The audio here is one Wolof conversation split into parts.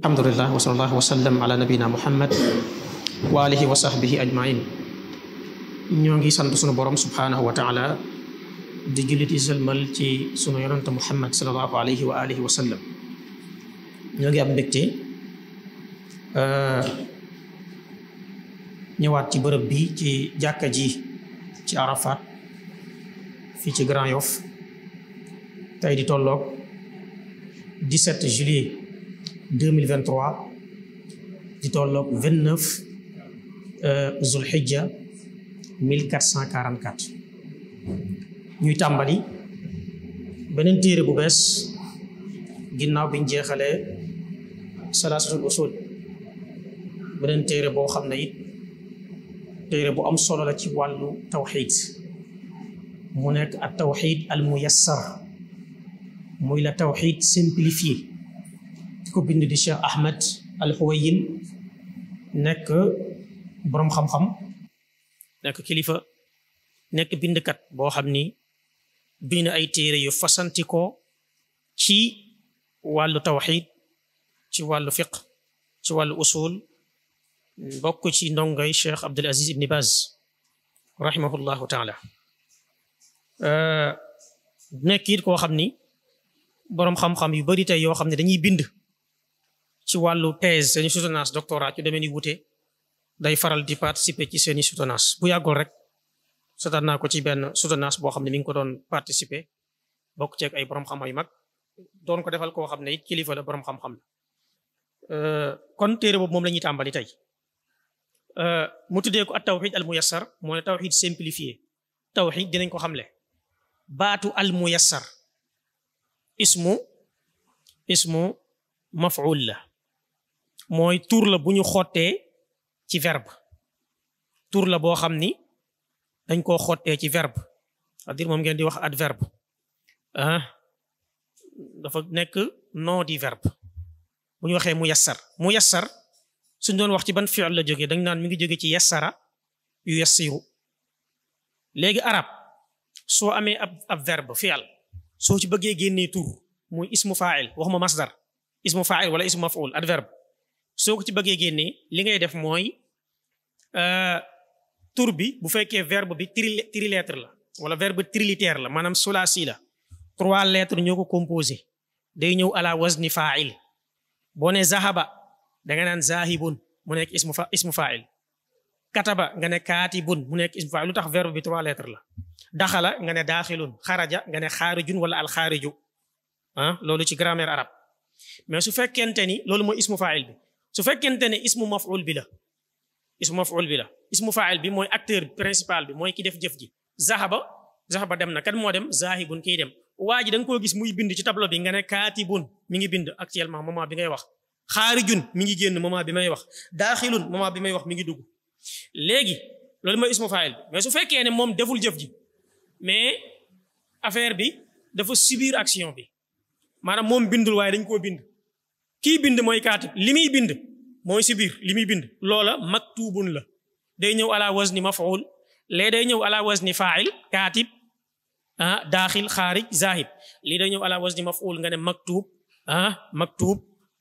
alhamdulillah wa sallallahu wa sallam ala nabina muhammad wa alihi wa sahbihi ajmain. ñoo ngi sant sunu borom subhanahu wa taala di jullit yi sëlmal ci sunu yonante muhammad sallallahu alayhi wa alihi wa sallam. ñoo ngi am mbégte ñëwaat ci bërëb bi ci jàkka ji ci Arafat fii ci Grand Yoff tey di tolloog 17 juillet 2023 di tolloog 29 Zulhijja 1444 ñuy tàmbali beneen téere bu bees ginnaaw biñ jeexalee salaasatul usul, beneen téere boo xam ne it téere bu am solo la ci wàllu tawxid, mu nekk ak tawxid al muyassar, muy la tawxid simplifié. ki ko bind di Cheikh Ahmed al Huwayyin nekk boroom xam-xam, nekk kilifa, nekk bindkat boo xam ni bind ay téere yu fasantikoo ci wàllu tawxid, ci wàllu fiqh, ci wàllu usul, bokk ci ndongoy Cheikh Abdul Aziz Ibn Baz rahimahullahu taala. nekk it koo xam ni boroom xam-xam yu bari tey yoo xam ne dañuy bind ci wàllu thèse, seeni soutenance, doctorat ci demee ni wute, day faral di participer ci seeni soutenance. bu yàggul rek seetaan naa ko ci benn soutenance boo xam ne mi ngi ko doon participer, bokk ceeg ay boroom xam-xam yu mag, doon ko defal koo xam ne it kilifa la, boroom xam-xam la. kon téere boobu moom la ñuy tàmbali tey. mu tuddee ko at tawxid al muyassar, mooy tawxid simplifié. tawxid dinañ ko xamle, baatu al muyassar ismu maf'ul la, mooy tur la bu ñu xottee ci verbe, tur la boo xam ni dañ koo xottee ci verbe, c'est-à-dire moom ngeen di wax adverbe. dafa nekk nom du verbe. bu ñu waxee muyassar suñ doon wax ci ban fi'l la jógee dañ naan mi ngi jóge ci yassara yu yassiru. léegi arab soo amee ab verbe fi'l, soo ci bëggee génnee tur muy ismu fa'il, waxuma masdar, ismu fa'il wala ismu maf'ul, adverbe, soo ko ci bëggee génnee li ngay def mooy tur bi bu fekkee verbe bi trilettre la wala verbe trilitère la, maanaam sulaasi la, 3 lettres ñoo ko composé, day ñëw ala wazni fa'il. boo ne zahaba da nga naan zahibun mu nekk ismu fa'il, kataba nga ne katibun mu nekk ismu fa'il. lu tax verbe bi 3 lettres la. daxala nga ne daaxilun, xaraja nga ne xaarijun wala alxaariju. loolu ci grammaire arabe. mais su fekkente ni loolu mooy ismu fa'il bi, su fekkente ne ismu maf'ul bi la, ismu fa'il bi mooy acteur principal bi, mooy ki def jëf ji. zahaba dem na, kan moo dem? zahibun kiy dem. waa ji da nga koo gis muy bind ci tableau bi nga ne kaatibun mi ngi bind actuellement moment bi ngay wax, xaarijun mi ngi génn moment bi may wax, daaxilun moment bi may wax mi ngi dugg. léegi loolu mooy ismu fa'il bi. mais su fekkee ne moom deful jëf ji, mais affaire bi dafa subir action bi, maanaam moom bindul waaye dañ koo bind. kii bind mooy kaatib, li muy bind mooy subir li muy bind, loola maktubun la, day ñëw ala wazni maf'ul, lee day ñëw ala wazni fa'il, kaatib, daaxil, xaarij, zahib. lii day ñëw ala wazni maf'ul nga ne maktub,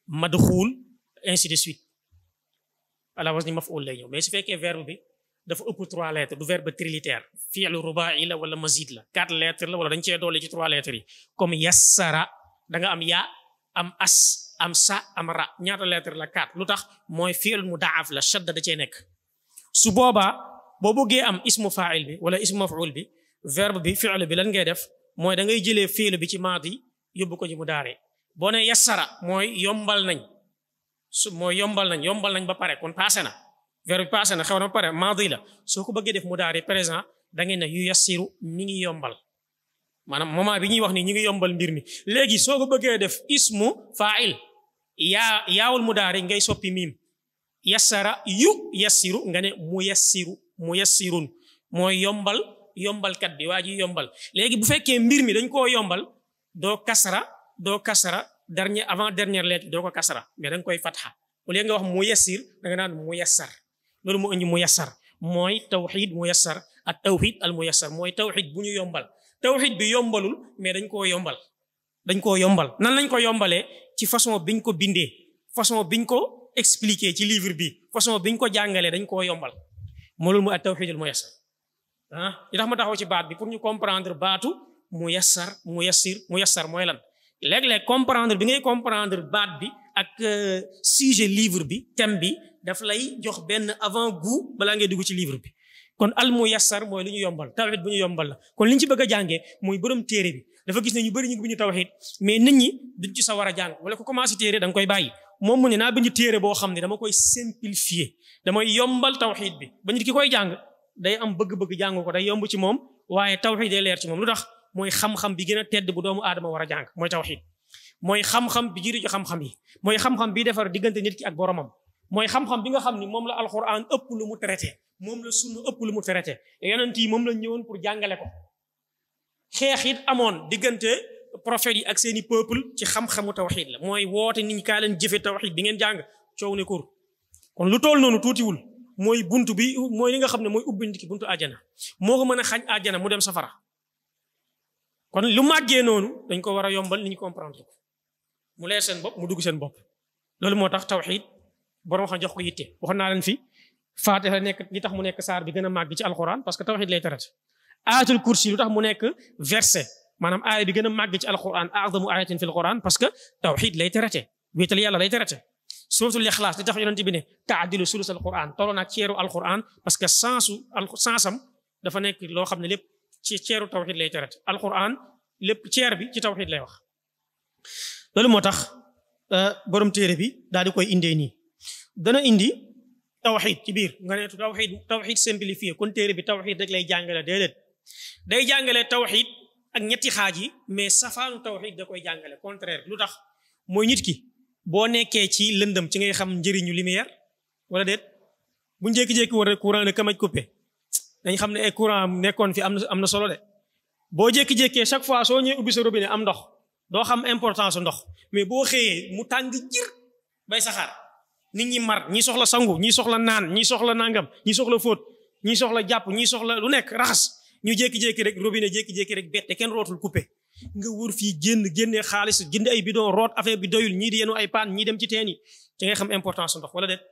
madxul, ainsi de suite, ala wazni maf'ul lay ñëw. mais su fekkee verbe bi dafa ëpp 3 lettres, du verbe trilitère, fi'lu ruba'i la wala mazid la, 4 lettres la wala dañ cee dolli ci 3 lettres yi, comme yassara da nga am ya, am as, am sa, am ra. ñaata lettres la? 4. lu tax? mooy fi'l mudaaf la, shadda da cee nekk. su boobaa boo bëggee am ismu fa'il bi wala ismu maf'ul bi, verbe bi, fi'l bi lan ngay def? mooy da ngay jëlee fi'l bi ci maadi yóbbu ko ci mudaari. boo ne yassara mooy yombal nañ, yombal nañ ba pare, kon passé na, verbe bi passé na, xew na ba pare, maadi la. soo ko bëggee def mudaari présent da ngay ne yu yassiru mi ngi yombal, maanaam moment bi ñuy wax ni ñu ngi yombal mbir mi. léegi soo ko bëggee def ismu fa'il, yaawul mudaari ngay soppi miim, yassara yu yassiru nga ne muyassirun mooy yombalkat bi, waa ji yombal. léegi bu fekkee mbir mi dañ koo yombal, doo kasara avant dernière lettre doo ko kasara, mais da nga koy fatxa. au lieu nga wax muyassir da nga naan muyassar. loolu moo indi muyassar, mooy tawxid muyassar ak tawxid al muyassar mooy tawxid bu ñu yombal tawxid bi yombalul mais dañ koo yombal nan lañ ko yombalee ci façon biñ ko bindee façon biñ ko expliquer ci livre bi façon biñ ko jàngalee dañ koo yombal moo loolu mooy ak tawxid al muyassar li tax ma taxaw ci baat bi pour ñu comprendre baatu muyassar mooy lan léeg-léeg comprendre bi ngay comprendre baat bi ak sujet livre bi thème bi daf lay jox benn avant-goût balaa ngay dugg ci livre bi kon al muyassar mooy lu ñu yombal tawxid bu ñu yombal la kon li ñu ci bëgg a jàngee mooy borom téere bi dafa gis ne ñu bëri ñu ngi bind tawxid mais nit ñi duñ ci sa war a jàng wala ko commencé téere da nga koy bàyyi moom mu ne naa bind téere boo xam ne dama koy simplifier damay yombal tawxid bi ba nit ki koy jàng day am bëgg-bëgg jàng ko day yomb ci moom waaye tawxid day leer ci moom lu tax mooy xam-xam bi gën a tedd bu doomu aadama war a jàng mooy tawxid mooy xam-xam bi jiitu ci xam-xam yi mooy xam-xam bi defar diggante nit ki ak boromam mooy xam-xam bi nga xam ni moom la alquran ëpp lu mu traité moom la sunna ëpp lu mu traité yonent yi moom la ñëwoon pour jàngale ko xeex it amoon diggante prophètes yi ak seeni peuple ci xam-xamu tawxid la mooy woote nit ñi kaa leen jëfe tawxid bi ngeen jàng coow ne kur kon lu toll noonu tuutiwul mooy buntu bi mooy li nga xam ne mooy ubbi nit ki buntu àjjana moo ko mën a xañ àjjana mu dem safara kon lu màggee noonu dañ ko war a yombal ni ñu comprendre ko mu leer seen bopp mu dugg seen bopp loolu moo tax tawxid borom xam jox ko yitte waxoon naa leen fi Faatiha nekk li tax mu nekk saar bi gën a màgg ci alquran parce que tawxid lay traité ayatul kursi lu tax mu nekk verset maanaam aaya bi gën a màgg ci alquran a'zamu ayatin fi alquran parce que tawxid lay traité wéetal yàlla lay traité suratul ixlaas li tax yonent bi ne taadilu sulus alquran tolloo naag ceeru alquran parce que sensam dafa nekk loo xam ne lépp ci ceeru tawxid lay traité alquran lépp ceer bi ci tawxid lay wax loolu moo tax borom téere bi daal di koy indee nii dana indi tawxid ci biir nga ne tawxid simplifié kon téere bi tawxid rek lay jàngale déedéet day jàngale tawxid ak ñetti xaaj yi mais safaanu tawxid da koy jàngale contraire lu tax mooy nit ki boo nekkee ci lëndëm ci ngay xam njëriñu lumière wala déet bu njékki-jékki war a courant ne kamaj coupé dañ xam ne ay courant nekkoon fi am na solo de boo jékki-jékkee chaque fois soo ñëwee ubbi sa robinet am ndox doo xam importance ndox mais boo xëyee mu tàng jir bay saxaar nit ñi mar ñi soxla sangu ñi soxla naan ñi soxla nangam ñi soxla fóot ñi soxla jàpp ñi soxla lu nekk raxas ñu jékki-jékki rek robinet jékki-jékki rek bette kenn rootul coupé nga wër fii génnee xaalis jënd ay bidon root affaire bi doyul ñii di yenu ay paan ñii dem ci teen yi ci ngay xam importance ndox wala déet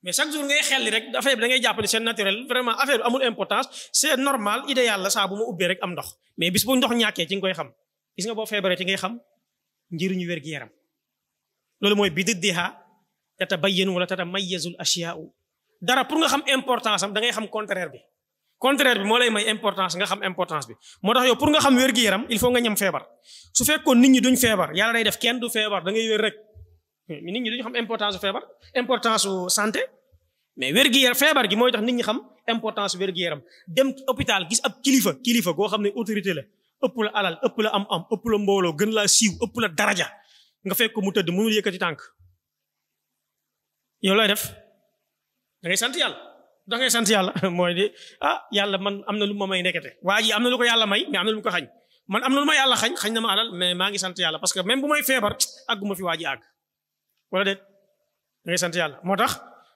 mais chaque jour ngay xelli rek affaire bi da ngay jàpp ne c'est naturel vraiment affaire bi amul importance c'est normal idéal la saa bu ma ubbee rek am ndox mais bis bu ndox ñàkkee ci nga koy xam gis nga boo feebaree ci ngay xam njëriñu wér-gi-yaram loolu mooy bi diddiha tatabayyanu wala tatamayyazul ashiyaa'u dara pour nga xam importance am da ngay xam contraire bi moo lay may importance nga xam importance bi moo tax yow pour nga xam wér-gi-yaram il faut nga ñam feebar su fekkoon nit ñi duñ feebar yàlla day def kenn du feebar da ngay wér rek nit ñi duñu xam importance su feebar importance su santé mais wér-gi-yaram feebar gi mooy tax nit ñi xam importance wér-gi-yaram dem hôpital gis ab kilifa goo xam ne autorité la ëpp la alal ëpp la am ëpp la mbooloo gën laa siiw ëpp la daraja nga fekk ko mu tëdd mënul yëkkati tànk yow looy def da ngay sant yàlla mooy de yàlla man am na lu ma may ndekete waa ji am na lu ko yàlla may mais am na lu ko xañ man am na lu ma yàlla xañ na ma alal mais maa ngi sant yàlla parce que même bu may feebar àgguma fi waa ji àgg wala déet da ngay sant yàlla moo tax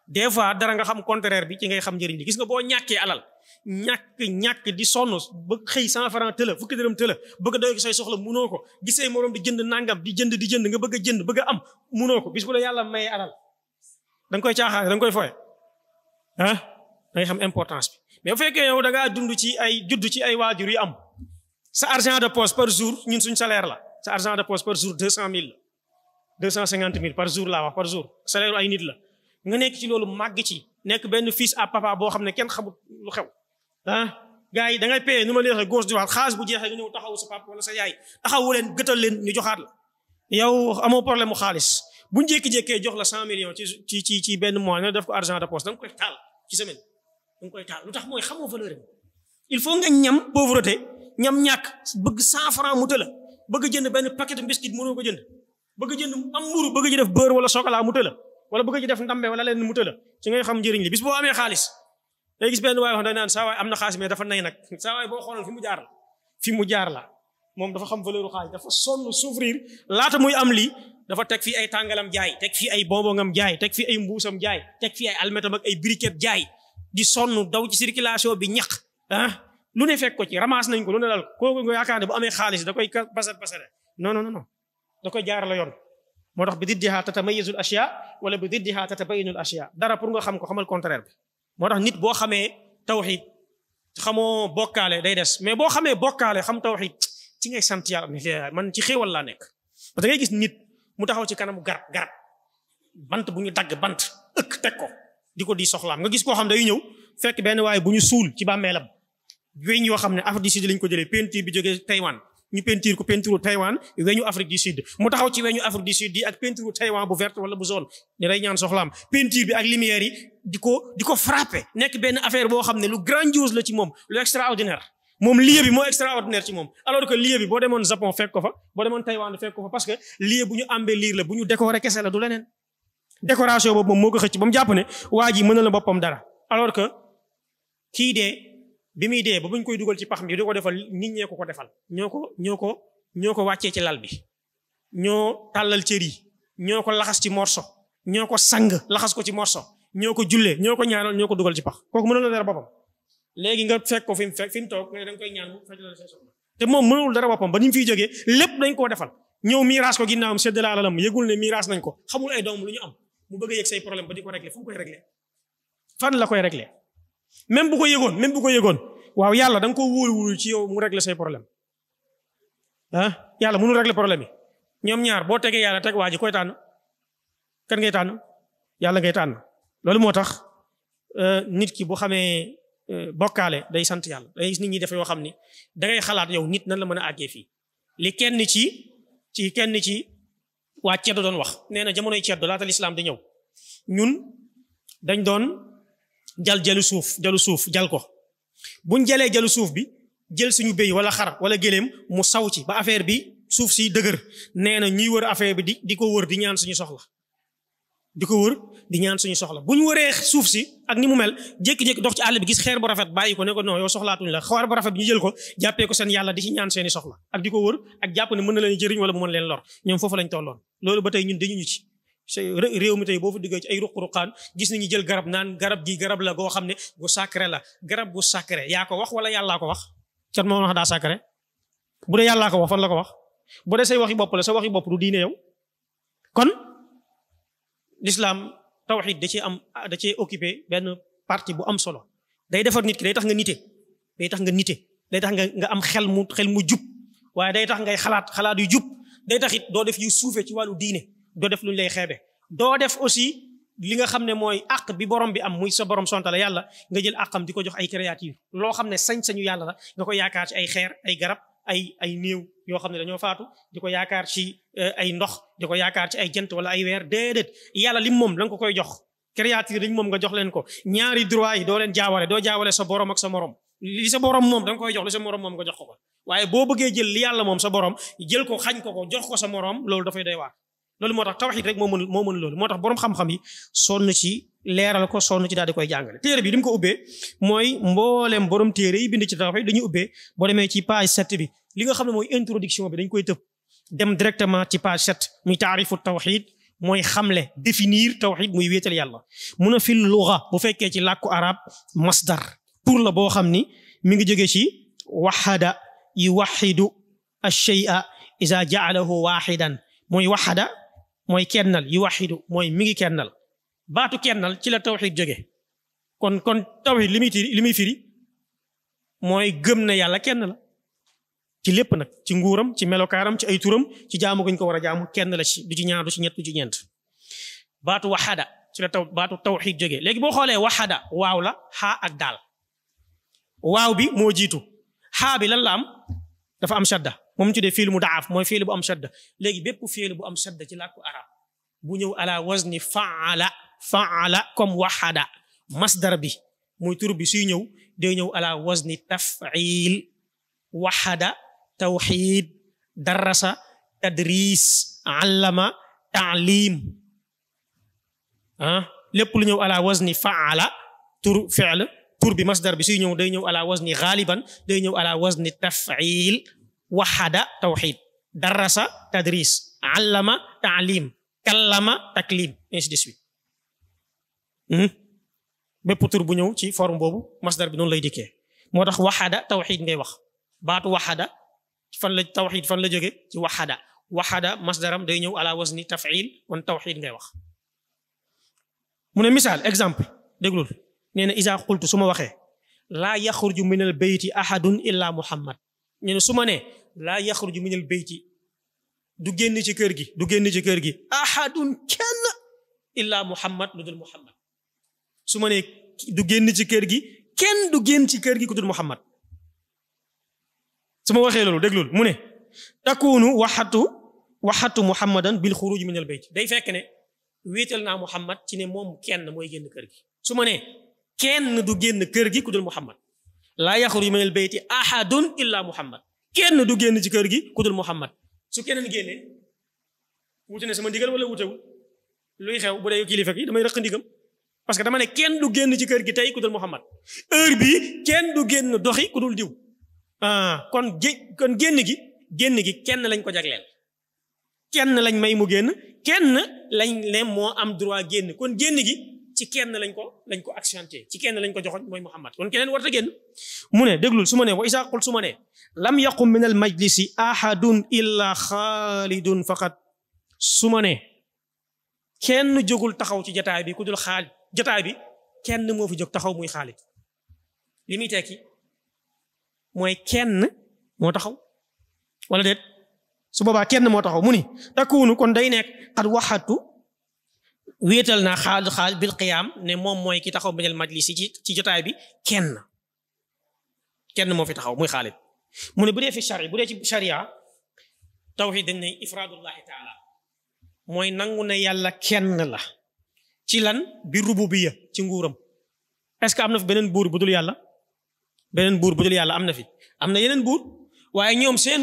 des fois dara nga xam contraire bi ci ngay xam njëriñ li gis nga boo ñàkkee alal ñàkk di sonn ba xëy 100 francs tëla fukki dërëm tëla bëgg a doy say soxla munoo ko gisee moroom di jënd nangam di jënd nga bëgg a am munoo ko bis bu la yàlla maye alal da nga koy caaxaan da nga koy foye da ngay xam importance bi mais bu fekkee yow da ngaa judd ci ay waajur yi am sa argent de poche par jour ñun suñ salaire la sa argent de poche par jour 200 000 250 000 par jour laa wax par jour salaire ay nit la nga nekk ci loolu màgg ci nekk benn fils à papa boo xam ne kenn xamut lu xew gars yi da ngay paye nu ma neexee gauche droite xaalis bu jeexee nga ñëw taxaw sa papa wala sa yaay taxawu leen gëtal leen ñu joxaat la yow amoo problème mu xaalis bu ñu jékki-jékkee jox la 100 millions ci benn mois nga def ko argent de poche da nga koy taal ci semaine da nga koy taal lu tax mooy xamoo valeur il faut nga ñam pauvreté ñam ñàkk bëgg 100 francs mu tëla bëgg jënd benn paquet de biscuit mënoo ko jënd bëgg jënd am mburu bëgg ci def beurre wala chocolat mu tëla wala bëgg ci def ndambe wala leen mu tëla ci ngay xam njëriñ li bis boo amee xaalis day gis benn waay wax day naan saa waay am na xaalis mais dafa nay nag saa waay boo xoolal fi mu jaar la moom dafa xam valeur xaalis dafa sonn souffrir laata muy am lii dafa teg fii ay tàngalam jaay teg fii ay bonbongam jaay teg fii ay mbuusam jaay teg fii ay almetam ak ay briquet jaay di sonn daw ci circulation bi ñaq lu ne fekk ko ci ramasse nañ ko lu ne dal kooku nga yaakaar ne bu amee xaalis da koy pasar pasare non non non da koy jaar la yoon moo tax bi diddiha tatamayazu al ashya wala bi diddiha tatabayanu al ashya dara pour nga xam ko xamal contraire bi moo tax nit boo xamee tawxid xamoo bokkaale day des mais boo xamee bokkaale xam tawxid ci ngay sant yàlla man ci xéewal laa nekk parce que ngay gis nit mu taxaw ci kanamu garab bant bu ñu dagg bant ëkk teg ko di ko di soxlaam nga gis koo xam day ñëw fekk benn waaye bu ñu suul ci bàmmeelam weñ yoo xam ne Afrique du Sud lañ ko jëlee peinture bi jógee Taïwan ñu peinture ko peinture Taïwan weñu Afrique du Sud mu taxaw ci weñu Afrique du Sud yi ak peinture Taïwan bu verte wala bu jaune ñu day ñaan soxlaam peinture bi ak lumière yi di ko frappé nekk benn affaire boo xam ne lu grandiose la ci moom lu extraordinaire moom lieu bi moo extraordinaire ci moom alors que lieu bi boo demoon Japon fekk ko fa boo demoon Taïwan fekk ko fa parce que lieu bu ñu embellir la bu ñu décorer kese la du leneen décoration boobu moom moo ko xëcc ba mu jàpp ne waa ji mën na la boppam dara alors que kii dee bi muy dee ba buñ koy dugal ci pax mi di ko defal nit ñee ko defal ñoo ko wàccee ci lal bi ñoo tàllal cër yi ñoo ko laxas ci morso ñoo ko sang laxas ko ci morso ñoo ko jullee ñoo ko ñaanal ñoo ko dugal ci pax kooku mënul dara boppam léegi nga fekk ko fi mu toog nga da nga koy ñaan mu faj la sa soxla te moom mënul dara boppam ba ni mu fiy jógee lépp dañ koo defal ñëw miiras ko ginnaawam séddale alalam yëgul ne miiras nañ ko xamul ay doom lu ñu am mu bëgg a yëg say problème ba di ko régler fu mu koy régler fan la koy régler même bu ko yëgoon waaw yàlla da nga ko wóolu ci yow mu régler say problème yàlla mënul régler problème yi ñoom ñaar boo tegee yàlla teg waa ji koy tànn kan ngay tànn yàlla ngay tànn loolu moo tax nit ki bu xamee bokkaale day sant yàlla day gis nit ñi def yoo xam ni da ngay xalaat yow nit nan la mën a àggee fii li kenn ci waa ceddo doon wax nee na jamonoy ceddo laata lislaam di ñëw ñun dañ doon jalu suuf jal ko buñ jalee jalu suuf bi jël suñu béy wala xar wala géléem mu saw ci ba affaire bi suuf si dëgër nee na ñuy wër affaire bi di ko wër di ñaan suñu soxla bu ñu wëree suuf si ak ni mu mel jékki-jékki dox ci àll bi gis xeer bu rafet bàyyi ko ne ko non yow soxlaatuñ la xeer bu rafet bi ñu jël ko jàppee ko seen yàlla di ci ñaan seeni soxla ak di ko wër ak jàpp ne mën na leen jëriñ wala mu mën leen lor ñoom foofu lañ tolloon loolu ba tey ñun dañu ñu ci réew mi tey boo fa diggee ci ay ruq-ruqaan gis nañu jël garab naan garab gi garab la goo xam ne gu sacré la garab gu sacré yaa ko wax wala yàllaa ko wax cat moo wax daa sacré bu dee yàllaa ko wax fan la ko wax bu dee say waxi bopp la sa waxi bopp du diine yow kon l'islam tawxid da cee occupé benn partie bu am solo day defar nit ki day tax nga nite day tax nga am xel mu jub waaye day tax ngay xalaat yu jub day tax it doo def yu suufee ci wàllu diine doo def lu ñu lay xeebe doo def aussi li nga xam ne mooy àq bi borom bi am muy sa borom sontale yàlla nga jël àqam di ko jox ay créature loo xam ne sañ-sañu yàlla la nga ko yaakaar ci ay xeer ay garab ay néew yoo xam ne dañoo faatu di ko yaakaar ci ay ndox di ko yaakaar ci ay jant wala ay weer déedéet yàlla lim moom da nga ko koy jox créature dañ moom nga jox leen ko ñaari droit yi doo leen jaawale doo jaawale sa borom ak sa morom li sa borom moom da nga koy jox li sa morom moom nga jox ko waaye boo bëggee jël li yàlla moom sa borom jël ko xañ ko jox ko sa morom loolu dafay doy waar loolu moo tax tawxiid rek moo mën loolu moo tax boroom xam-xam yi sonn ci leeral ko sonn ci daal di koy jàngale téere bi li mu ko ubbee mooy mbooleem borom téere yi bind ci tawxiid dañuy ubbee boo demee ci page 7 bi li nga xam ne mooy introduction bi dañ koy tëb dem directement ci page 7 muy taarifu tawxiid mooy xamle définir tawxiid muy wéetal yàlla mun a fil luga bu fekkee ci làkku arab masdar pour la boo xam ni mi ngi jógee ci waxada yuwaxidu ash-shay'a iza ja'alahu waxidan mooy waxada mooy kennal yuwaxidu mooy mi ngi kennal baatu kennal ci la tawxiid jóge kon tawxiid li muy firi mooy gëm na yàlla kenn la ci lépp nag ci nguuram ci melokaaram ci ay turam ci jaamu guñ ko war a jaamu kenn la ci du ci ñaar du ci ñett du ci ñeent baatu waxada ci la baatu tawxiid jóge léegi boo xoolee waxada waaw la xaa ak daal waaw bi moo jiitu xaa bi lan la am dafa am shadda moom tuddee fiil mu daaf mooy fiil bu am shadda léegi bépp fiil bu am shadda ci làkku arab bu ñëw ala wazni faala comme waxada masdar bi muy tur bi suy ñëw day ñëw ala wazni taf'il waxada tawxid darasa tadris allama taalim lépp lu ñëw ala wazni faala tur fi'l tur bi masdar bi suy ñëw day ñëw ala wazni xaaliban day ñëw ala wazni taf'il waxada tawxid darasa tadris allama taalim kallama taklim ainsi de suite bépp tur bu ñëw ci forme boobu masdar bi noonu lay dikkee moo tax waxada tawxid ngay wax baatu waxada fan la tawxid fan la jóge ci waxada masdaram day ñëw ala wazni taf'il kon tawxid ngay wax mu ne misaal exemple déglul nee na isa qultu su ma waxee laa yaxruju min al bayti ahadun illa muhammad nee na su ma ne laa yaxruju min al bayti du génn ci kër gi du génn ci kër gi ahadun kenn illa muhammad lu dul muhammad su ma ne du génn ci kër gi kenn du génn ci kër gi ku dul muhammad su ma waxee loolu déglul mu ne takunu waxatu muhammadan bil xuruj min al bayt day fekk ne wéetal naa muhammad ci ne moom kenn mooy génn kër gi su ma ne kenn du génn kër gi ku dul muhammad laa yaxruju min al bayti ahadun illa muhammad kenn du génn ci kër gi ku dul muhammad su keneen génnee wute ne sama ndigal wala wutewul luy xew bu dee kilifa gi damay rëq ndigam parce que dama ne kenn du génn ci kër gi tey ku dul muhammad heure bi kenn du génn doxi ku dul diw kon génn gi kenn lañ ko jagleel kenn lañ may mu génn kenn lañ ne moo am droit génn kon génn gi ci kenn lañ ko accenté ci kenn lañ ko joxoñ mooy muhammad kon keneen warta génn mu ne déglul su ma ne wa isa qul su ma ne lam yaqum min al majlisi ahadun illa xaalidun faqat su ma ne kenn jógul taxaw ci jataay bi ku dul xaalid jataay bi kenn moo fi jóg taxaw muy xaalid li muy tekki mooy kenn moo taxaw wala déet su boobaa kenn moo taxaw mu ni takunu kon day nekk xat waxatu wéetal naa xaalid bil qiyaam ne moom mooy ki taxaw minal majlis ci jotaay bi kenn moo fi taxaw muy xaalid mu ne bu dee fi shari bu dee ci sharia tawhid dañ ne ifraadullahi taala mooy nangu ne yàlla kenn la ci lan bi rububiyya ci nguuram est-ce que am na fi beneen buur bu dul yàlla am na fi am na yeneen buur waaye ñoom seen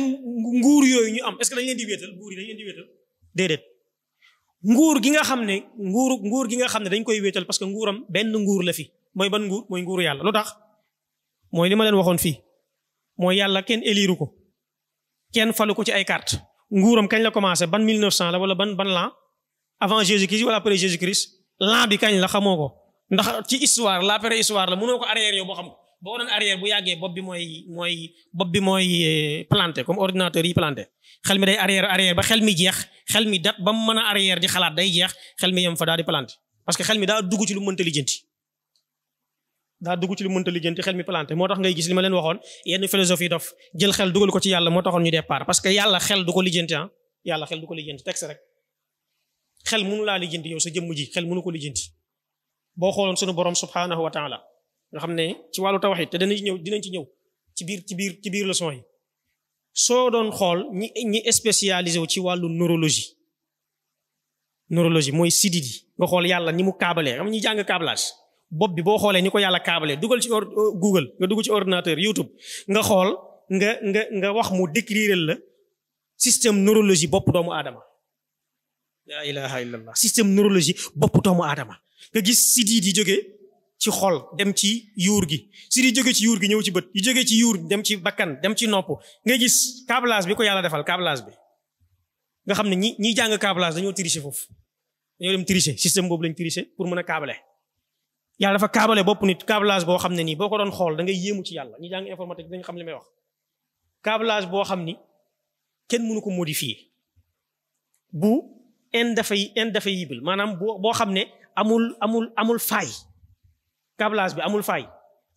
nguur yooyu ñu am est-ce que dañ leen di wéetal buur yi dañ leen di wéetal déedéet nguur gi nga xam ne dañ koy wéetal parce que nguuram benn nguur la fi mooy ban nguur mooy nguuru yàlla lu tax mooy li ma leen waxoon fii mooy yàlla kenn éliru ko kenn falu ko ci ay carte nguuram kañ la commencé ban 1900 la wala ban l'an avant Jésus-Christ wala après Jésus-Christ l'an bi kañ la xamoo ko ndax ci histoire la pré-histoire la mënoo ko arrière yow boo xam ko boo doon arrière bu yàggee bopp bi mooy planté comme ordinateur yi planté xel mi day arrière ba xel mi jeex xel mi dat ba mu mën a arrière di xalaat day jeex xel mi yem fa daal di planté parce que xel mi daa dugg ci lu mënta lijjanti xel mi planté moo tax ngay gis li ma leen waxoon yenn philosophie dof jël xel dugal ko ci yàlla moo taxoon ñu départ parce que yàlla xel du ko lijjanti texte rek xel mënu laa lijjanti yow sa jëmm ji xel mënu ko lijjanti boo xooloon sunu borom subhanahu wa taala nga xam ne ci wàllu tawhid te dinañ ci ñëw ci biir leçon yi soo doon xool ñi spécialisé wu ci wàllu neurologie mooy sidit yi nga xool yàlla ni mu kaabalee xam ñi jàng câblage bopp bi boo xoolee ni ko yàlla kaabalee dugal ci Google nga dugg ci ordinateur YouTube nga xool nga wax mu décrire la système neurologie bopp doomu aadama la ilaha illallah système neurologie bopp doomu aadama nga gis sidit yi jógee ci xol dem ci yuur gi si di jóge ci yuur gi ñëw ci bët yu jóge ci yuur dem ci bakkan dem ci nopp nga gis câblage bi ko yàlla defal câblage bi nga xam ne ñi jàng câblage dañoo tricher foofu dañoo dem tricher système boobu lañ tricher pour mën a câbler yàlla dafa câbler bopp nit câblage boo xam ne nii boo ko doon xool da ngay yéemu ci yàlla ñi jàng informatique dañ xam li may wax câblage boo xam ni kenn mënu ko modifier bu infaillible maanaam boo xam ne amul faille câblage bi amul faille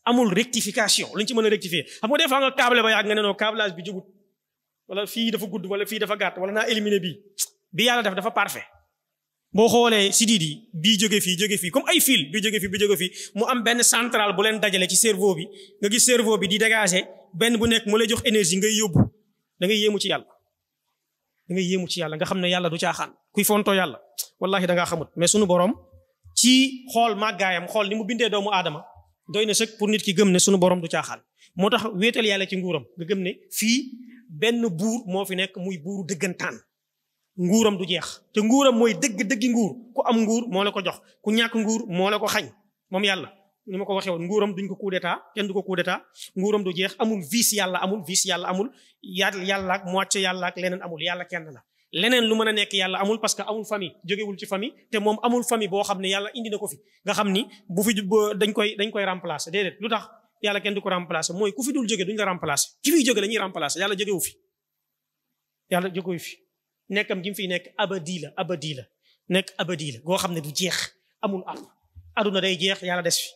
amul rectification luñ ci mën a rectifier xam nga des fois nga câble ba yàgg nga ne non câblage bi jubut wala fii dafa gudd wala fii dafa gàtt wala naa éliminer bi yàlla def dafa parfait boo xoolee sidit yi bii jóge fii comme ay fil bii jóge fii mu am benn centrale bu leen dajale ci cerveau bi nga gis cerveau bi di dégager benn bu nekk mu lay jox énergie ngay yóbbu da ngay yéemu ci yàlla nga xam ne yàlla du caaxaan kuy fontoo yàlla wallahi da ngaa xamut mais sunu borom ci xool màggaayam xool ni mu bindee doomu aadama doy na sëkk pour nit ki gëm ne sunu borom du caaxaan moo tax wéetal yàlla ci nguuram nga gëm ne fii benn buur moo fi nekk muy buuru dëggantaan nguuram du jeex te nguuram mooy dëggi nguur ku am nguur moo la ko jox ku ñàkk nguur moo la ko xañ moom yàlla ni ma ko waxee woon nguuram duñ ko coup d'état kenn du ko coup d'état nguuram du jeex amul vice yàlla amul yàlla ak moitié yàlla ak leneen amul yàlla kenn la leneen lu mën a nekk yàlla amul parce que amul famille jógewul ci famille te moom amul famille boo xam ne yàlla indi na ko fi nga xam ni bu fi dañ koy remplacer déedéet lu tax yàlla kenn du ko remplacer mooy ku fi dul jóge duñ la remplacer ki fiy jóge la ñuy remplacer yàlla jógewu fi yàlla jógewu fi nekkam gi mu fiy nekk abadi la nekk abadi la goo xam ne du jeex amul aduna day jeex yàlla des fi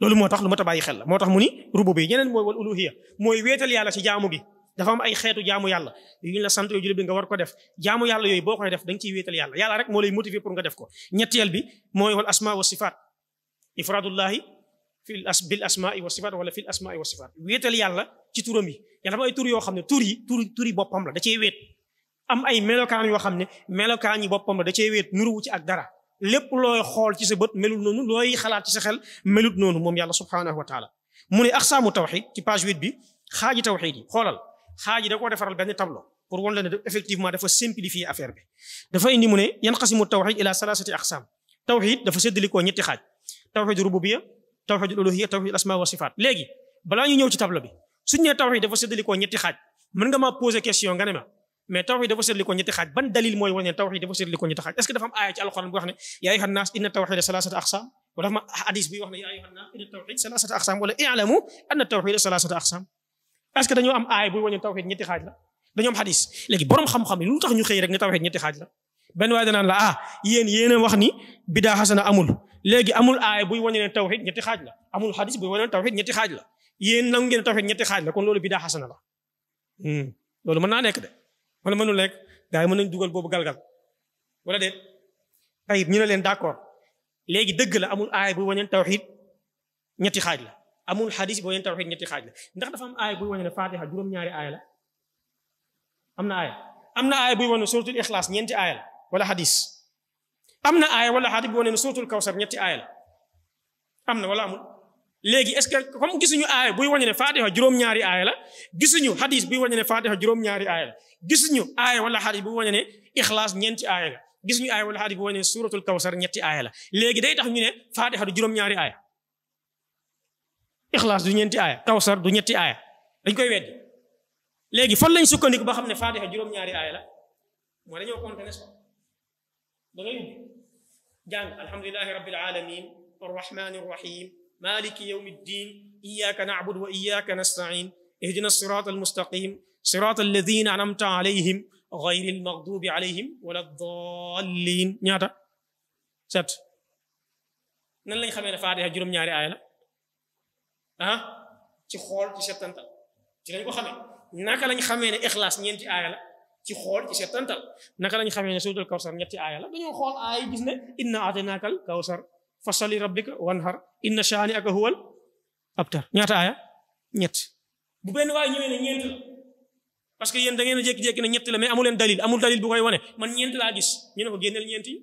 loolu moo tax lu mat a bàyyi xel la moo tax mu ni rububiyya ñeneen mooy wal uluhiyya mooy wéetal yàlla ci jaamu gi dafa am ay xeetu jaamu yàlla yu ñu la sant yoo jullit bi nga war ko def jaamu yàlla yooyu boo koy def da nga ciy wéetal yàlla rek moo lay motiver pour nga def ko ñetteel bi mooy wal asma wa sifaat ifradullahi bil asma'i wa sifaat wala fil asma'i wa sifaat wéetal yàlla ci turam yi yàlla dafa ay tur yoo xam ne turi boppam la da cee wéet am ay melokaan yoo xam ne melokaan yi boppam la da cee wéet nuruwu ci ak dara lépp looy xool ci sa bët melut noonu looy xalaat ci sa xel melut noonu moom yàlla subhanahu wa taala mu ne aqsaamu tawxid ci page 8 bi xaaji tawxid yi xoolal xaaji da koo defaral benn tableau pour wan la ne effectivement dafa simplifier affaire bi dafa indi mu ne yanqasimu tawxid ila salasati aqsaam tawxid dafa séddalikoo ñetti xaaj tawxid rububiyya tawxid uluhiyya tawxid asma wa sifaat léegi balaa ñu ñëw ci tableau bi suñu nee tawxid dafa séddalikoo ñetti xaaj mën nga maa poser question nga ne ma mais tawxid dafa séddale ko ñetti xaaj ban dalil mooy wane tawxid dafa séddale ko ñetti xaaj est-ce que dafa am aaya ci alxuraan bu wax ne yaa ayyuhan naas inna tawxida salasata aqsam wala dafa am hadis bi wax ne yaa ayyuhan naas inna tawxid salasata aqsam wala i'lamu anna tawxida salasata aqsam est-ce que dañoo am aaya buy wane tawxid ñetti xaaj la dañoo am hadis léegi borom xam-xam yi lu tax ñu xëy rek ne tawxid ñetti xaaj la benn waaye danaan la yéen a wax ni bidaa xasana amul léegi amul aaya buy wane ne tawxid ñetti xaaj la amul hadis buy wane ne tawxid ñetti xaaj la yéen nangu ngeen tawxid ñetti xaaj la kon loolu bidaa xasana la loolu mën naa nekk de wala mënul nekk gaa yi mën nañ dugal boobu galgal wala déet tayib ñu ne leen d'accord léegi dëgg la amul aaya buy wane tawxid ñetti xaaj la amul xadis buy wane tawxid ñetti xaaj la ndax dafa am aaya buy wane ne Fatiha juróom-ñaari aaya la am na aaya buy wane suratul Ixlaas ñeenti aaya la wala xadis am na aaya wala xadis buy wane ne suratul Kawsar ñetti aaya la am na wala amul léegi est-ce que comme gisuñu aaya buy wane ne Fatiha juróom-ñaari aaya la gisuñu xadis buy wane ne Fatiha juróom-ñaari aaya la gisuñu aaya wala xadis buy wane ne Ixlaas ñeenti aaya la gisuñu aaya wala xadis buy wane ne suratul Kawsar ñetti aaya la léegi day tax ñu ne Fatiha du juróom-ñaari aaya Ixlaas du ñeenti aaya Kawsar du ñetti aaya dañ koy weddi léegi fan lañ sukkandiku ba xam ne Fatiha juróom-ñaari aaya la moo dañoo compter n'est-ce pas da ngay jàng alhamdulillahi rabbil alamin arrahmanir rahim maliki yawmiddin iyyaka na'budu wa iyyaka nasta'in ihdina as-sirata al-mustaqim sirata alladhina an'amta alayhim ghayril maghdubi alayhim waladdallin ñaata set nan lañ xamee ne Fatiha juróom-ñaari aaya la ci xool ci settantal ci lañ ko xamee naka lañ xamee ne Ixlaas ñeenti aaya la ci xool ci settantal naka lañ xamee ne suratul Kawsar ñetti aaya la dañoo xool aaya yi gis ne inna a'taynaka al-kawsar fasalli rabbika wanhar inna shani'aka huwal abtar ñaata aaya ñett bu benn waaye ñëwee ne ñeent la parce que yéen da ngeen a jékki-jékki ne ñett la mais amu leen dalil amul dalil bu koy wane man ñeent laa gis ñu ne ko génneel ñeent yi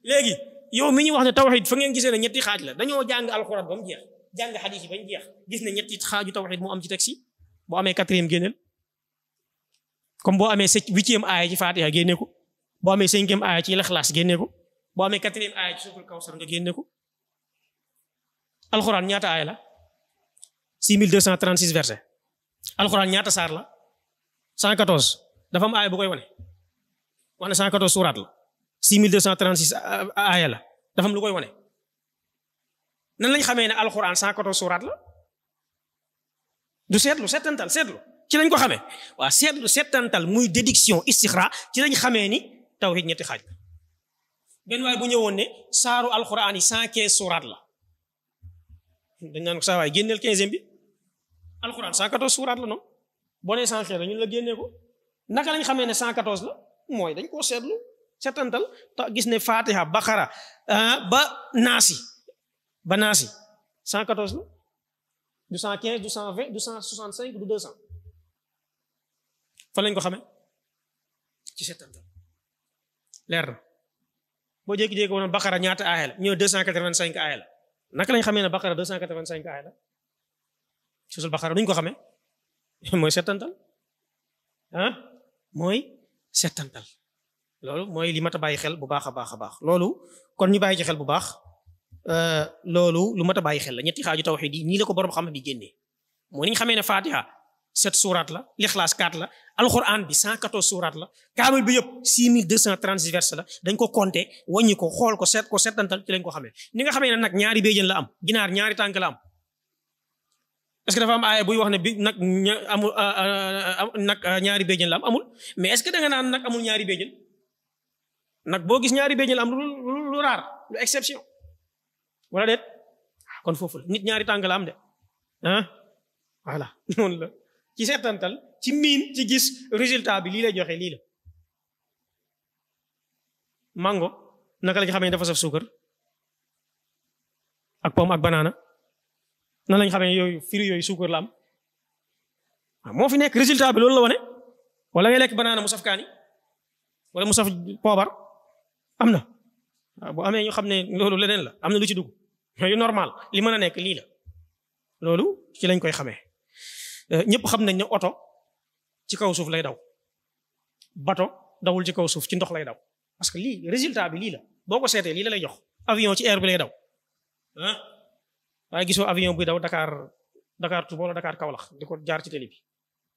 léegi yow mi ñu wax ne tawxid fa ngeen gisee ne ñetti xaaj la dañoo jàng alxuraan ba mu jeex jàng xadiis yi bañ jeex gis ne ñetti xaaju tawxid moo am ci texte yi boo amee 4e génneel comme boo amee 8e aaya ci Fatiha génne ko boo amee 5e aaya ci Ixlaas génne ko boo amee 4e aaya ci suratul Kawsar nga génne ko alxuraan ñaata aaya la 6236 versets alxuraan ñaata saar la 114 dafa am aaya bu koy wane wax ne 114 suuraat la 6236 aaya la dafa am lu koy wane nan lañ xamee ne alxuraan 114 suuraat la du settantal ci lañ ko xamee waaw settantal muy déduction istixra ci lañ xamee ni tawhid ñetti xaaj la benn waaye bu ñëwoon ne saaru alxuraan yi 115 suuraat la dañ naan ko saa waay génneel 15e bi alxuraan 114 suuraat la noonu boo nee 115 la ñun la génnee ko naka lañ xamee ne 114 la mooy dañ koo seetlu settantal te gis ne Fatiha Baqara ba Naasi 114 la du 115 du 120 du 165 du 200 fan lañ ko xamee ci settantal leer na boo jékki-jékki woon Baqara ñaata aaya la ñëw 285 aaya la naka lañ xamee ne Baqara 285 aaya la susul Baqara duñ ko xamee mooy settantal mooy settantal loolu mooy li mat a bàyyi xel bu baax a baax loolu kon ñu bàyyi ci xel bu baax loolu lu mat a bàyyi xel la ñetti xaaju tawxiid yi nii la ko borom xam bi génnee mooy ni ñu xamee ne Fatiha 7 suuraat la l'Ixlaas 4 la alquran bi 114 suuraat la kaamil bi yëpp 6236 versets la dañ ko compter wàññi ko xool ko seet ko seetantal ci lañ ko xamee ni nga xamee ne nag ñaari béjjën la am ginaar ñaari tànk la am est-ce que dafa am aaya buy wax ne bi nag amul nag ñaari béjjën la am amul mais est-ce que da nga naan nag amul ñaari béjjën nag boo gis ñaari béjjën la am lu raar lu exception wala déet kon foofu la nit ñaari tànk la am de ah voilà noonu la ci seetantal ci miin ci gis résultat bi lii lay joxe lii la mango naka la ñu xamee dafa saf suukar ak pomme ak banana nan lañ xamee yooyu fruits yooyu suukar la am moo fi nekk résultat bi loolu la wane wala ngay lekk banana mu saf kaani wala mu saf poobar am na waaw bu amee ñu xam ne loolu leneen la am na lu ci dugg yu normal li mën a nekk lii la loolu ci lañ koy xamee ñëpp xam nañ ne oto ci kaw suuf lay daw bato dawul ci kaw suuf ci ndox lay daw parce que lii résultat bi lii la boo ko seetee lii la lay jox avion ci air bi lay daw ah waaye gisoo avion buy daw Dakar Touba wala Dakar Kaolack di ko jaar ci télé bi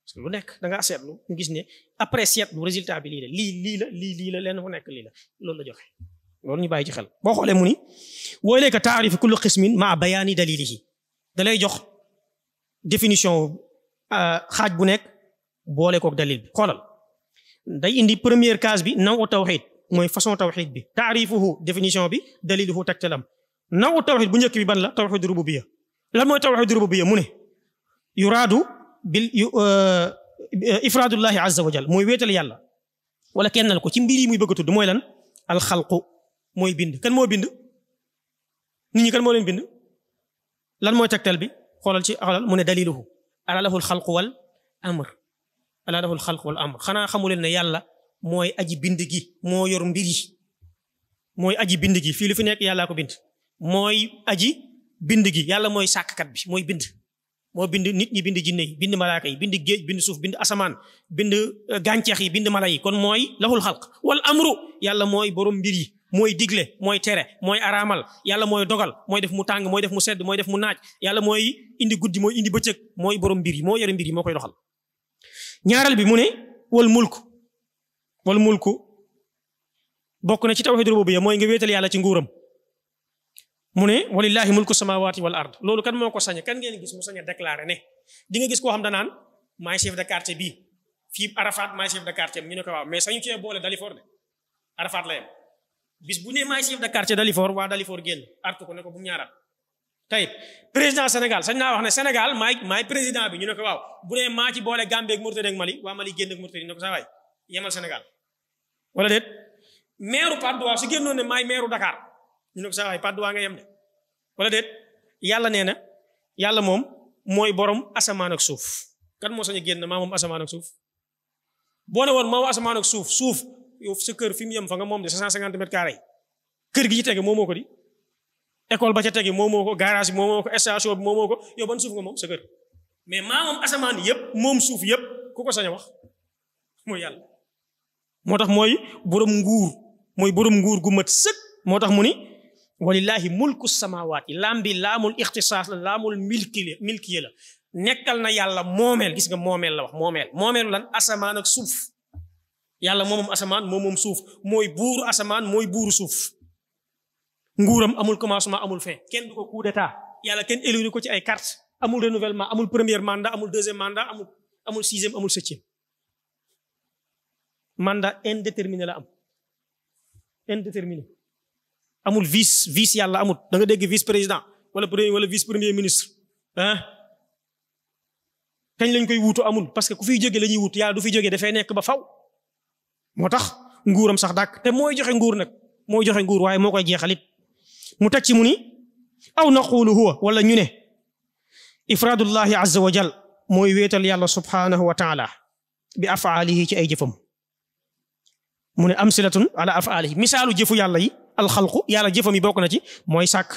parce que lu nekk da ngaa seetlu ñu gis ne après seetlu résultat bi lii la lii la lenn fu nekk lii la loolu la joxe loolu ñu bàyyi ci xel boo xoolee mu ni woo ilayka taarifu kullu qismin maa bayaani dalilihi da lay jox définition xaaj bu nekk boole kook dalil bi xoolal day indi première case bi naw tawxid mooy façon tawxid bi taarifuhu définition bi daliluhu tegtalam naw tawxid bu njëkk bi ban la tawxid rububiyya lan mooy tawxid rububiyya mu ne yuraadu bil ifraadullahi azza wa jal mooy wéetal yàlla wala kennal ko ci mbir yi muy bëgg a tudd mooy lan alxalqu mooy bind kan moo bind nit ñi kan moo leen bind lan mooy tegtal bi xoolal mu ne daliluhu ala lahu alxalqu wal amr ala lahu alxalqu wal amr xanaa xamu leen ne yàlla mooy aji bind gi moo yor mbir yi mooy aji bind gi fii lu fi nekk yàllaa ko bind mooy aji bind gi yàlla mooy sàkkkat bi mooy bind moo bind nit ñi bind jinne yi bind malaaka yi bind géej bind suuf bind asamaan bind gàncax yi bind mala yi kon mooy lahul xalq wal amru yàlla mooy borom mbir yi mooy digle mooy tere mooy araamal yàlla mooy dogal mooy def mu tàng mooy def mu sedd mooy def mu naaj yàlla mooy indi guddi mooy indi bëccëg mooy borom mbir yi moo yore mbir yi moo koy doxal ñaareel bi mu ne wal mulku bokk na ci tawhid rububiyya mooy nga wéetal yàlla ci nguuram mu ne walillahi mulku samawati wal ard loolu kan moo ko sañ kan ngeen gis mu sañ a déclaré ne di nga gis koo xam danaan maay chef de quartier bii fii Arafat maay chef de quartier ñu ne ko waaw mais sañu cee boole Dalifort de Arafat la yem bis bu ne maay chef de quartier Dalifort waa Dalifort génn artu ko ne ko bu mu ñaaraat tey président Sénégal sañ naa wax ne Sénégal maay président bi ñu ne ko waaw bu ne maa ci boole Gambie ak Mauritanie ak Mali waa Mali génn ak Mauritanie ne ko saa waay yemal Sénégal wala déet maire Patte d'Oie su génnoon ne maay maire Dakar ñu ne ko saa waay Patte d'Oie nga yem de wala déet yàlla nee na yàlla moom mooy borom asamaan ak suuf kan moo sañ a génn maa moom asamaan ak suuf boo ne woon maa asamaan ak suuf yow sa kër fi mu yem fa nga moom de 150 mètres carrés kër gi ci tege moomoo ko di école ba ca tege moomoo ko garage bi moomoo ko station bi moomoo ko yow ban suuf nga moom sa kër mais maa moom asamaan yëpp moom suuf yëpp ku ko sañ a wax mooy yàlla moo tax mooy borom nguur gu mat sëkk moo tax mu ni walillahi mulku samawaati laam bi laamul ixtisaas la laamul milkiya la nekkal na yàlla moomeel gis nga moomeel la wax moomeelu lan asamaan ak suuf yàlla moom asamaan moom suuf mooy buuru asamaan mooy buuru suuf nguuram amul commencement amul fin kenn du ko coup d'état yàlla kenn élu ko ci ay carte amul renouvellement amul premier mandat amul deuxième mandat amul sixième amul septième mandat indéterminé la am indéterminé amul vice yàlla amul da nga dégg vice président wala vice premier ministre ah kañ lañ koy wuutu amul parce que ku fiy jóge la ñuy wuutu yàlla du fiy jóge dafay nekk ba faw moo tax nguuram sax dàkk te mooy joxe nguur nag mooy joxe nguur waaye moo koy jeexalit mu teg ci mu ni aw naqulu huwa wala ñu ne ifraadullahi azza wa jal mooy wéetal yàlla subhanahu wa taala bi afaalihi ci ay jëfam mu ne amsilatun ala afaalihi misaalu jëfu yàlla yi alxalqu yàlla jëfam yi bokk na ci mooy sàkk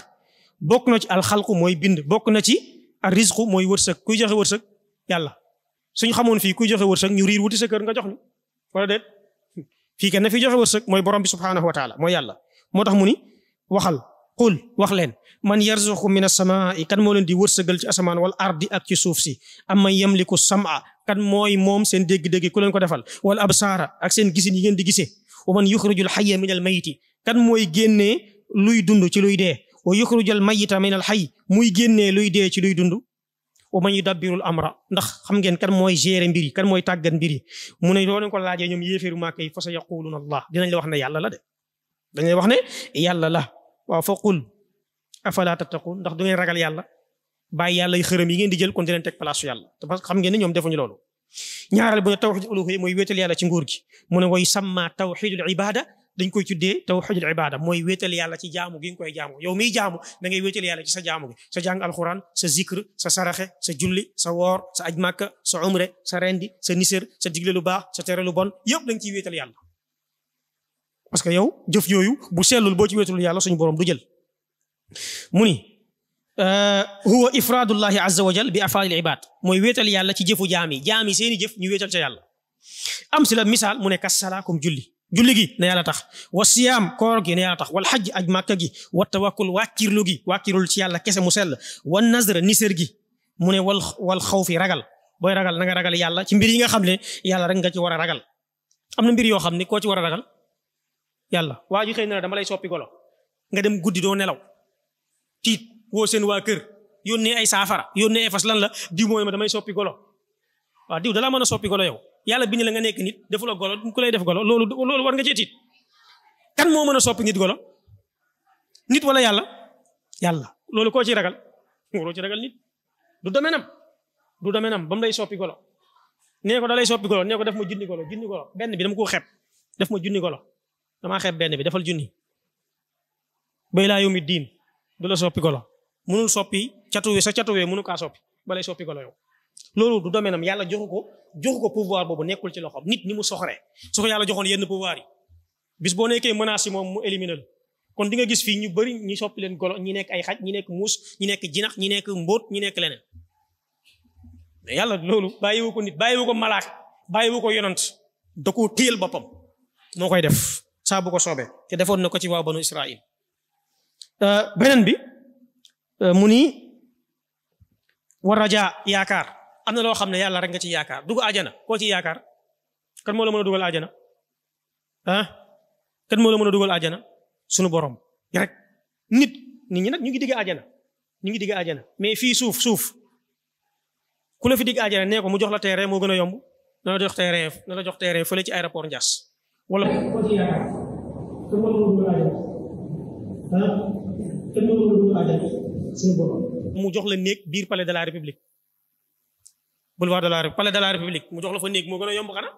bokk na ci alxalqu mooy bind bokk na ci arrizqu mooy wërsëg kuy joxe wërsëg yàlla suñ xamoon fii kuy joxe wërsëg ñu riir wuti sa kër nga jox ñu wala déet fii kenn fi joxe wërsëg mooy borom bi subhanahu wa taala mooy yàlla moo tax mu ni waxal qul wax leen man yarzuqu min as-samaa'i kan moo leen di wërsëgal ci asamaan wal ardi ak ci suuf si am man yamliku sam'a kan mooy moom seen dégg-dégg ku leen ko defal wal absaara ak seen gisin yi ngeen di gisee wa man yuxrijul xayya min al mayiti kan mooy génnee luy dund ci luy dee wa yuxrijul mayita min al xay muy génnee luy dee ci luy dund wa man yudabbirul amra ndax xam ngeen kan mooy gérer mbir yi kan mooy tàggat mbir yi mu ne doo leen ko laajee ñoom yéeféeru Màkka yi fa sa yaquluna allah dinañ la wax ne yàlla la de dañ lay wax ne yàlla la waaw fa qul afala tattaqun ndax du ngeen ragal yàlla bàyyi yàlla yu xërëm yi ngeen di jël kon di leen teg place yàlla te parce que xam ngeen ne ñoom defuñu loolu ñaareel bu ne tawxidul uluhiyya mooy wéetal yàlla ci nguur gi mu ne way samma tawxidul ibada dañ koy tuddee tawxidul ibada mooy wéetal yàlla ci jaamu gi nga koy jaamu yow miy jaamu da ngay wéetal yàlla ci sa jaamu gi sa jàng alquran sa zikr sa saraxe sa julli sa woor sa aj màkka sa umre sa rendi sa nisër sa digle lu baax sa tere lu bon yëpp da nga ciy wéetal yàlla parce que yow jëf yooyu bu sellul boo ci wéetalul yàlla suñu borom du jël mu ni huwa ifraadullahi azza wa jal bi afaalil ibad mooy wéetal yàlla ci jëfu jaam yi seeni jëf ñu wéetal ca yàlla am si la misaal mu ne kassala comme julli gi na yàlla tax wa siyaam koor gi na yàlla tax wal xajj aj màkka gi wa tawakkul wàkkirul ci yàlla kese mu sell wa nazr nisër gi mu ne wal xawfi ragal booy ragal na nga ragal yàlla ci mbir yi nga xam ne yàlla rek nga ci war a ragal am na mbir yoo xam ne koo ci war a ragal yàlla waa ji xëy na dama lay soppi golo nga dem guddi doo nelaw tiit woo seen waa kër yónnee ay saafara yónnee ay fas lan la diw mooy ma damay soppi golo waaw diw dalaa mën a soppi golo yow yàlla bind la nga nekk nit defu la golo ku lay def golo loolu war nga cee tiit kan moo mën a soppi nit golo nit wala yàlla loolu koo ci ragal waroo ci ragal nit du domaine am ba mu lay soppi golo nee ko da lay soppi golo nee ko def ma junni golo benn bi dama ko xeeb def ma junni golo damaa xeeb benn bi defal junni bay laa yawmi diin du la soppi golo mënul soppi sa catuwee mënu kaa soppi ba lay soppi golo yow loolu du domaine am yàlla joxu ko pouvoir boobu nekkul ci loxoom nit ni mu soxoree su ko yàlla joxoon yenn pouvoir yi bis boo nekkee menace yi moom mu éliminer la kon di nga gis fii ñu bëri ñu soppi leen golo ñi nekk ay xaj ñi nekk muus ñi nekk jinax ñi nekk mbóot ñi nekk leneen mais yàlla loolu bàyyiwu ko nit bàyyiwu ko malaak bàyyiwu ko yonant da ko téyel boppam moo koy def saa bu ko soobee te defoon na ko ci waa banu Israil beneen bi mu ni war raja yaakaar am na loo xam ne yàlla rek nga ci yaakaar dugg ajana koo ci yaakaar kan moo la mën a dugal ajana kan moo la mën a dugal ajana sunu borom rek nit ñi nag ñu ngi digg ajana mais fii suuf ku la fi digg ajana nee ko mu jox la terrain moo gën a yomb na la jox terrain fële ci aéroport Ndiass wala koo ci yaakaar kan moo la mën a dugal ajana kan moo la mën a dugal ajana sunu borom mu jox la néeg biir palais de la république boulevard de la palais de la république mu jox la fa néeg moo gën a yomb xanaa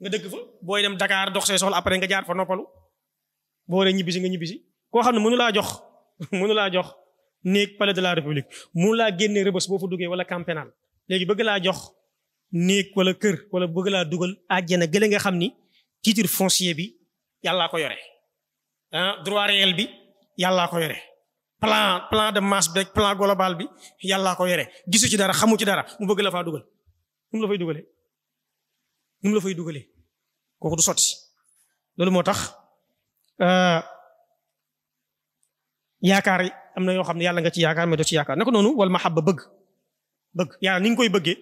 nga dëkk fa booy dem Dakar dox say soxla après nga jaar fa noppalu boo waree ñibbisi nga ñibbisi koo xam ne mënu laa jox néeg palais de la république mënu laa génne Rebeuss boo fa duggee wala camp pénal léegi bëgg laa jox néeg wala kër wala bëgg laa dugal àjjana gële nga xam ni titre foncier bi yàllaa ko yore droit réel bi yàllaa ko yore plan de masse beeg plan global bi yàllaa ko yore gisu ci dara xamu ci dara mu bëgg la faa dugal nu mu la fay dugalee kooku du sotti loolu moo tax yaakaar am na yoo xam ne yàlla nga ci yaakaar mais doo ci yaakaar naka noonu wal mahabba bëgg yàlla ni nga koy bëggee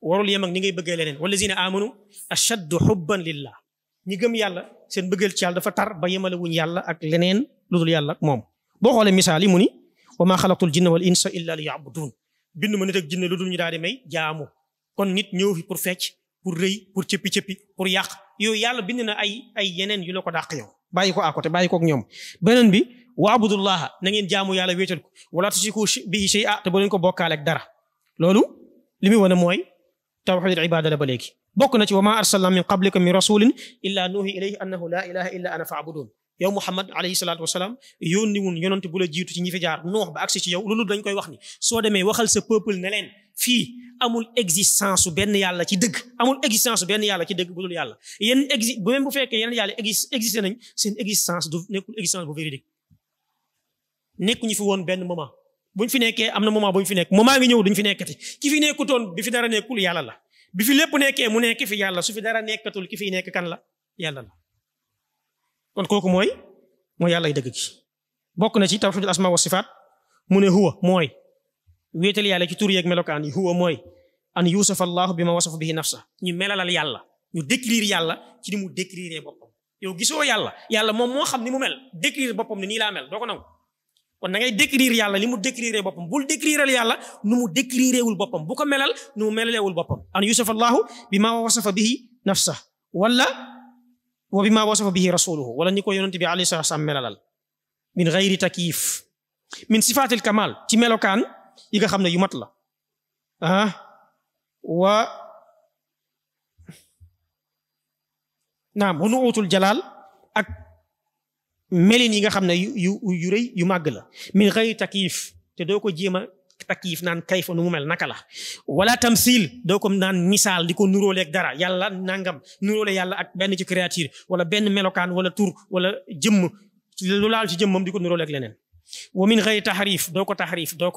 warul yem ak ni ngay bëggee leneen wallazina amanu ashaddu hubban lillah ñi gëm yàlla seen bëggeel ci yàlla dafa tar ba yemale wuñ yàlla ak leneen lu dul yàlla ak moom boo xoolee misaal yi mu ni wa maa xalaqtul jinna wal insa illa li ya'budun bind ma nit ak jinne lu dul ñu daal di may jaamu kon nit ñëw fi pour fecc pour rëy pour cëppi pour yàq yooyu yàlla bind na ay yeneen yu la ko dàq yow bàyyi ko à côté bàyyi ko ak ñoom beneen bi wa abudullaha na ngeen jaamu yàlla wéetal ko wala tusiku bihi shay'a te bu leen ko bokkaale ak dara loolu li muy wane mooy tawhidul ibada la ba léegi bokk na ci wa ma arsalna min qablika min rasulin illa nuhi ilayhi annahu la ilaha illa ana fa'budun yow Muhammad alayhi salaatu wasalaam yónni wun yonent bu la jiitu ci ñi fi jaar noox ba agsi ci yow loolu dañ koy wax ni soo demee waxal sa peuple ne leen fii amul existence su benn yàlla ci dëgg bu dul yàlla yéen même bu fekkee yeneen yàlla existé nañ seen existence du nekkul existence bu véridique nekkuñu fi woon benn moment buñ fi nekkee am na moment buñ fi nekk moment ngi ñëw duñ fi nekkati ki fi nekkutoon bi fi dara nekkul yàlla la bi fi lépp nekkee mu nekk fi yàlla su fi dara nekkatul ki fi nekk kan la yàlla la kon kooku mooy yàlla ay dëgg gi bokk na ci tawhidul asma wa sifaat mu ne huwa mooy wéetal yàlla ci tur yeeg melokaan yi huwa mooy an yusafa allahu bi ma wasafa bihi nafsa ñu melalal yàlla ñu décrire yàlla ci ni mu décrire boppam yow gisoo yàlla moom moo xam ni mu mel décrire boppam ni nii laa mel doo ko nangu kon da ngay décrire yàlla li mu décrire boppam bul décrire yàlla nu mu décrire wul boppam bu ko melal nu mu melaleewul boppam an yusafa allahu bi ma wasafa bihi nafsa wala wa bi ma wasafa bihi rasuluhu wala ni ko yonent bi alayhi salaam melalal min gayri takyif min sifaatil kamal ci melokaan yi nga xam ne yu mat la wa naam wa nuutul jalaal ak melin yi nga xam ne yu rëy yu màgg la min gayri takyif te doo ko jéem a takyif naan kayfa nu mu mel naka la wala tamsil doo ko naan misaal di ko nuróoleeg dara yàlla nangam nuróole yàlla ak benn ci créature wala benn melokaan wala tur wala jëmm lu laal ci jëmmam di ko nuróoleeg leneen wa min gayri tahrif doo ko tahrif doo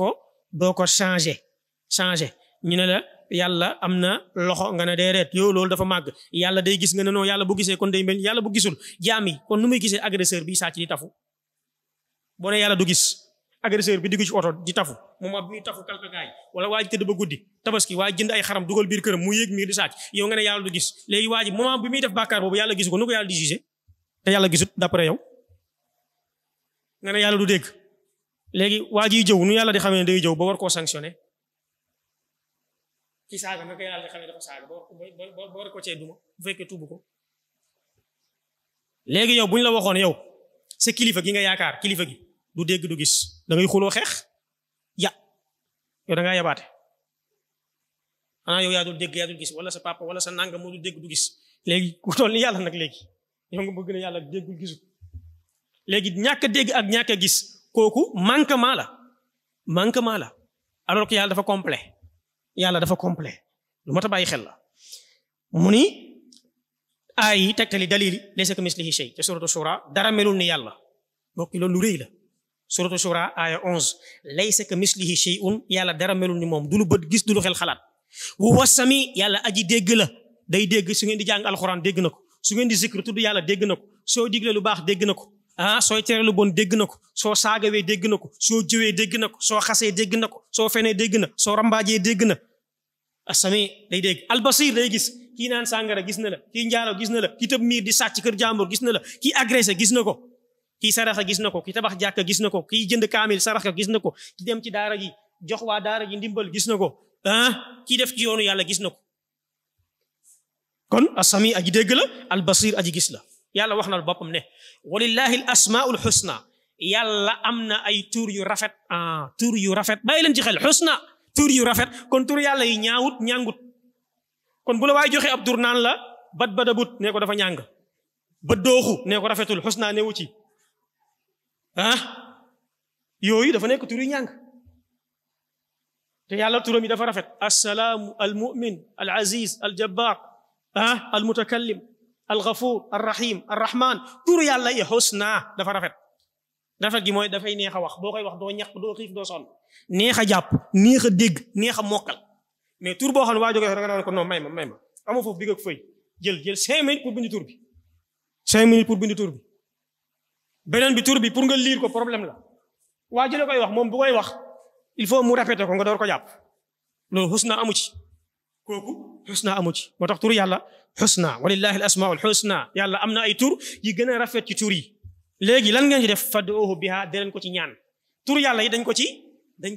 ko changé ñu ne la yàlla am na loxo nga ne déedéet yow loolu dafa màgg yàlla day gis nga ne non yàlla bu gisee kon day mel yàlla bu gisul jaam yi kon nu muy gisee agresseur bi sàcc di tafu boo ne yàlla du gis agresseur bi diggu ci oto di tafu moom bi muy tafu kalkagaay wala waa ji tëdd ba guddi tabaski waa jënd ay xaram dugal biir këram mu yéeg miir di sàcc yow nga ne yàlla du gis léegi waa ji moment bi muy def bàkkaar boobu yàlla gisu ko nu ko yàlla di jugé te yàlla gisut d'après yow nga ne yàlla du dégg léegi waa jiy jëw nu yàlla di xamee ne day jëw ba war koo sanctionné ci saaga nga ko yàlla di xamee dafa saaga ba war ko cee duma bu fekkee tuubu ko léegi yow bu ñu la waxoon yow sa kilifa gi nga yaakaar kilifa gi du dégg du gis da ngay xuloo xeex yow da ngaa yabaate yow yaa dul dégg yaa dul gis wala sa papa wala sa nanga moo du dégg du gis léegi ku toll ni yàlla nag léegi yow nga bëgg ne yàlla déggul gisul léegi ñàkk a dégg ak ñàkk a gis kooku manquement la alors que yàlla dafa complet lu mat a bàyyi xel la mu ni aay yi tegtali dalil laysa ka mislihi shay te suratu shura dara melul ni yàlla bokki loolu lu rëy la suratu shura aaya 11 laysa ka mislihi shay'un yàlla dara melul ni moom du lu bët gis du lu xel xalaat wa huwa sami yàlla aji dégg la day dégg su ngeen di jàng alxuraan dégg na ko su ngeen di zikr tudd yàlla dégg na ko soo digle lu baax dégg na ko sooy tere lu bon dégg na ko soo saagawee dégg na ko soo jëwee dégg na ko soo xasee dégg na ko soo fenee dégg na soo rambaajee dégg na asami day dégg albasir day gis kii naan sàngara gis na la kii njaalo gis na la kii tëb miir di sàcc kër jàmbur gis na la kii agressé gis na ko kii saraxa gis na ko kii tabax jàkka gis na ko kii jënd kaamil saraxa gis na ko kii dem ci daara ji jox waa daara ji ndimbal gis na ko kii def ci yoonu yàlla gis na ko kon asami aji dégg la albasir aji gis la yàlla wax na boppam ne walillahi al asmaul husna yàlla am na ay tur yu rafet bàyyi leen ci xel husna tur yu rafet kon tur yàlla yi ñàngut kon bu la waay joxe ab tur naan la bat badabut nee ko dafa ñàng ba dooxu nee ko rafetul husna newu ci yooyu dafa nekk tur yu ñàng te yàlla turam yi dafa rafet assalaamu al mu'min al aziz al jabbar al mutakallim al ghafur ar rahim ar rahman tur yàlla yi husna dafa rafet gi mooy dafay neex a wax boo koy wax doo ñaq doo xiif doo sonn neex a jàpp neex a dégg neex a mokkal mais tur boo xam ne waa jógee da nga naan ko non may ma amoo foofu bigg ak fëy jël 5 minutes pour bind tur bi 5 minutes pour bind tur bi beneen bi tur bi pour nga lire ko problème la waa jële koy wax moom bu koy wax il faut mu répéter ko nga door ko jàpp loolu husna amu ci kooku husna amu ci moo tax tur yàlla husna walillahi al asmaul husna yàlla am na ay tur yi gën a rafet ci tur yi léegi lan ngeen ci def fad'uhu biha daleen ko ci ñaan tur yàlla yi dañ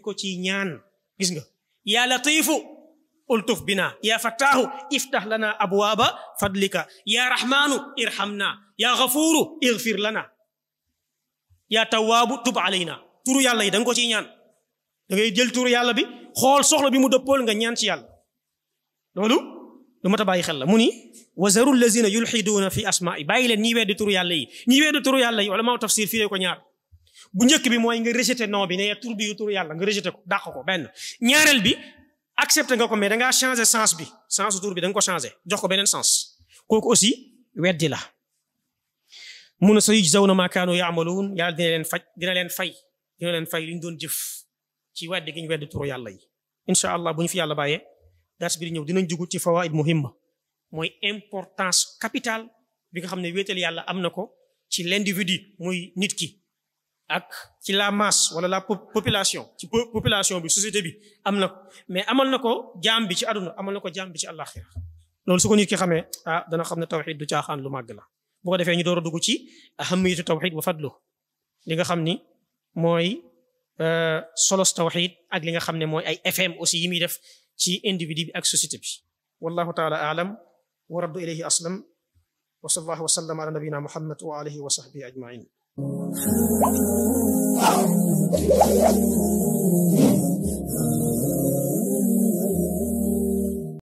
ko ci ñaan gis nga ya latifu ultuf bina ya fattahu iftah lana abwaaba fadlika ya rahmanu irhamna ya ghafuru ighfir lana ya tawwabu tub alayna turu yàlla yi dañ ko ci ñaan da ngay jël turu yàlla bi xool soxla bi mu dëppool nga ñaan ci yàlla loolu lu mat a bàyyi xel la mu ni wa zaru allazina yulhiduuna fi asma'i bàyyi leen ñi weddi turu yàlla yi ñi weddi turu yàlla yi wala maa tafsir fii ko ñaar bu njëkk bi mooy nga rejeté nom bi ne tur bi yu turu yàlla nga rejeté ko dàq ko benn ñaareel bi accepté nga ko mais da ngaa changé sens bi sensu tur bi da nga ko changé jox ko beneen sens kooku aussi weddi la mun a sa yujzawna ma kaanu yaamaluun yàlla dina leen fay li ñu doon jëf ci weddi gi ñu weddi turu yàlla yi incha allah bu ñu fi yàlla bàyyee dars bi di ñëw dinañ jugu ci fawaid muhimma mooy importance capitale bi nga xam ne wéetal yàlla am na ko ci l'individu muy nit ki ak ci la masse wala la population ci population bi société bi am na ko mais amal na ko jaam bi ci àdduna amal na ko jaam bi ci àllaaxira loolu su ko nit ki xamee dana xam ne tawxid du caaxaan lu màgg la bu ko defee ñu door a dugg ci ahamiyatu tawxid wa fadlu li nga xam ni mooy solos tawxid ak li nga xam ne mooy ay FM aussi yi muy def ci individu bi ak société bi wallahu taala aalam wa raddu ilayhi aslam wa sallallahu wa sallam ala nabina muhammad wa alihi wa sahbihi ajmain